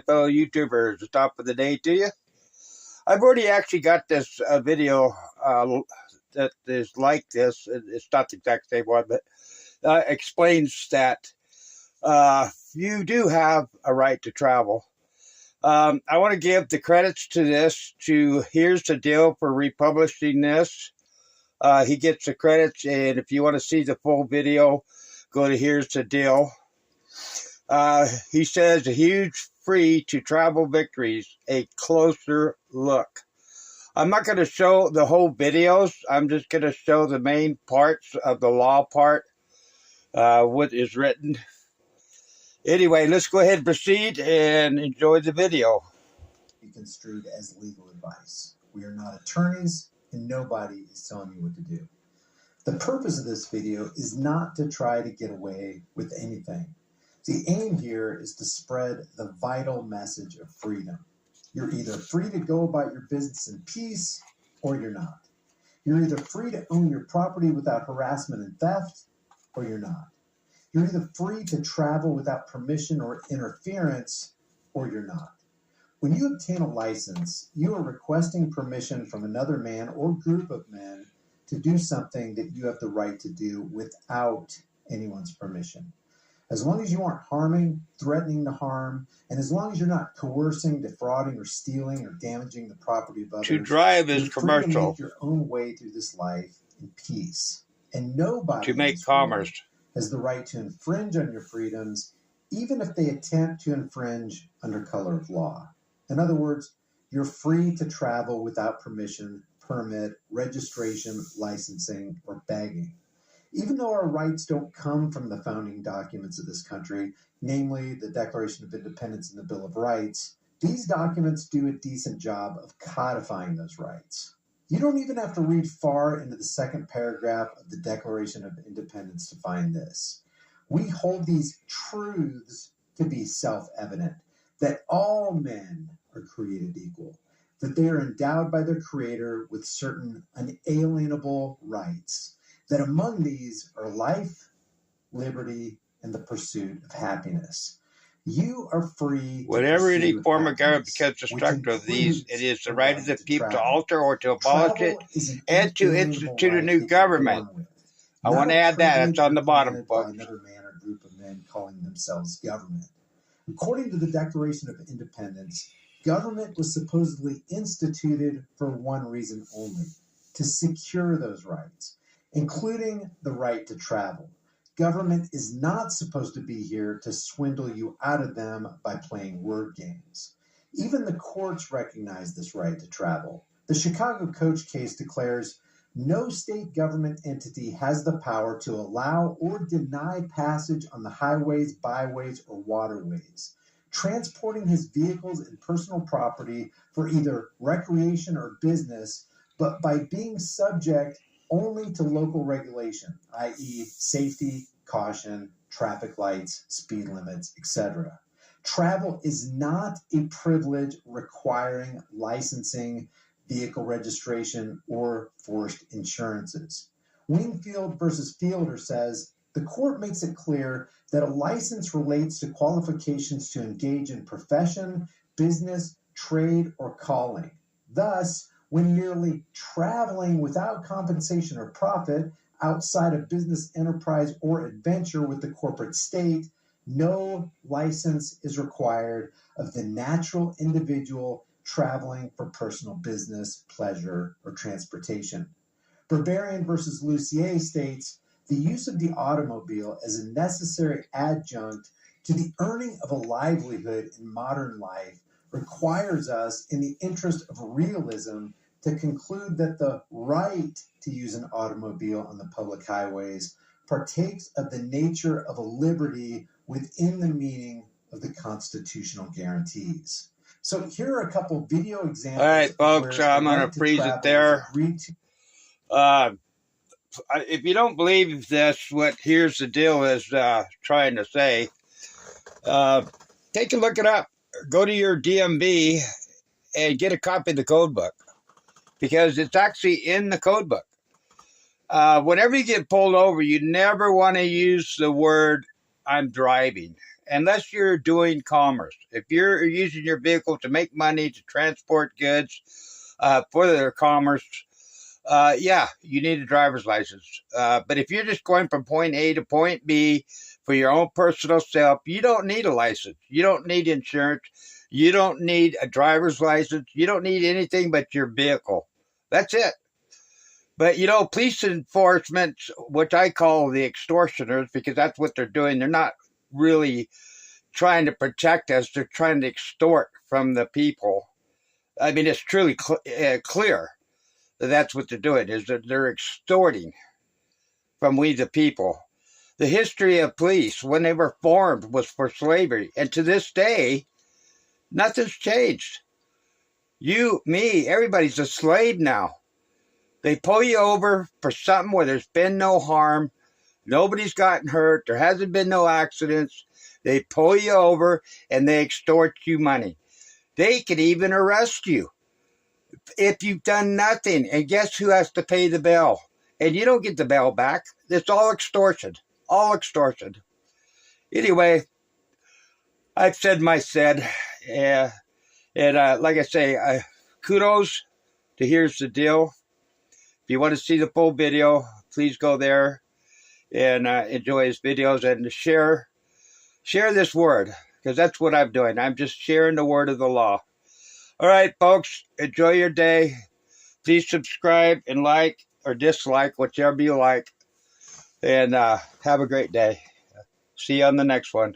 fellow YouTubers, the top of the day to you. I've already actually got this video that is like this. It's not the exact same one, but explains that you do have a right to travel. I want to give the credits to this to Here's the Deal for republishing this. He gets the credits, and if you want to see the full video, go to Here's the Deal. He says, a huge free to travel victories, a closer look. I'm not going to show the whole videos. I'm just going to show the main parts of the law part, what is written. Anyway, let's go ahead and proceed and enjoy the video. Be construed as legal advice. We are not attorneys, and nobody is telling you what to do. The purpose of this video is not to try to get away with anything. The aim here is to spread the vital message of freedom. You're either free to go about your business in peace, or you're not. You're either free to own your property without harassment and theft, or you're not. You're either free to travel without permission or interference, or you're not. When you obtain a license, you are requesting permission from another man or group of men to do something that you have the right to do without anyone's permission. As long as you aren't harming, threatening to harm, and as long as you're not coercing, defrauding, or stealing, or damaging the property of others, To drive is you're free commercial. to make your own way through this life in peace. And nobody To make commerce has the right to infringe on your freedoms, even if they attempt to infringe under color of law. In other words, you're free to travel without permission, permit, registration, licensing, or bagging. Even though our rights don't come from the founding documents of this country, namely the Declaration of Independence and the Bill of Rights, these documents do a decent job of codifying those rights. You don't even have to read far into the second paragraph of the Declaration of Independence to find this. We hold these truths to be self-evident, that all men are created equal, that they are endowed by their Creator with certain unalienable rights, that among these are life, liberty, and the pursuit of happiness. You are free. Whatever any form of government becomes destructive of these, it is the right of the people to alter or to abolish it and to institute a new government. I want to add that. It's on the bottom, folks. Another man or group of men calling themselves government. According to the Declaration of Independence, government was supposedly instituted for one reason only: to secure those rights, including the right to travel. Government is not supposed to be here to swindle you out of them by playing word games. Even the courts recognize this right to travel. The Chicago Coach case declares no state government entity has the power to allow or deny passage on the highways, byways, or waterways, transporting his vehicles and personal property for either recreation or business, but by being subject only to local regulation, i.e. safety, caution, traffic lights, speed limits, etc. Travel is not a privilege requiring licensing, vehicle registration, or forced insurances. Wingfield versus Fielder says, the court makes it clear that a license relates to qualifications to engage in profession, business, trade, or calling. Thus, when merely traveling without compensation or profit outside of business enterprise or adventure with the corporate state, no license is required of the natural individual traveling for personal business, pleasure, or transportation. Berberian versus Lucier states, the use of the automobile as a necessary adjunct to the earning of a livelihood in modern life requires us, in the interest of realism, to conclude that the right to use an automobile on the public highways partakes of the nature of a liberty within the meaning of the constitutional guarantees. So here are a couple video examples. All right, folks, I'm going to freeze it there. If you don't believe this, what Here's the Deal is trying to say, take a look it up. Go to your DMV and get a copy of the code book, because it's actually in the code book. Whenever you get pulled over, you never want to use the word, I'm driving. unless you're doing commerce. If you're using your vehicle to make money, to transport goods for their commerce, yeah, you need a driver's license. But if you're just going from point A to point B for your own personal self, you don't need a license. You don't need insurance. You don't need a driver's license. You don't need anything but your vehicle. That's it. But, police enforcement, which I call the extortioners, because that's what they're doing. They're not really trying to protect us. They're trying to extort from the people. I mean, it's truly clear that that's what they're doing, is that they're extorting from we the people. The history of police, when they were formed, was for slavery. And to this day, nothing's changed. You, me, everybody's a slave now. They pull you over for something where there's been no harm. Nobody's gotten hurt. There hasn't been no accidents. They pull you over and they extort you money. They could even arrest you if you've done nothing. And guess who has to pay the bill? And you don't get the bill back. It's all extortion. All extortion. Anyway, I've said my said. And like I say, kudos to Here's the Deal. If you want to see the full video, please go there and enjoy his videos and share this word, because that's what I'm doing. I'm just sharing the word of the law. All right, folks, enjoy your day. Please subscribe and like or dislike, whichever you like. And have a great day. See you on the next one.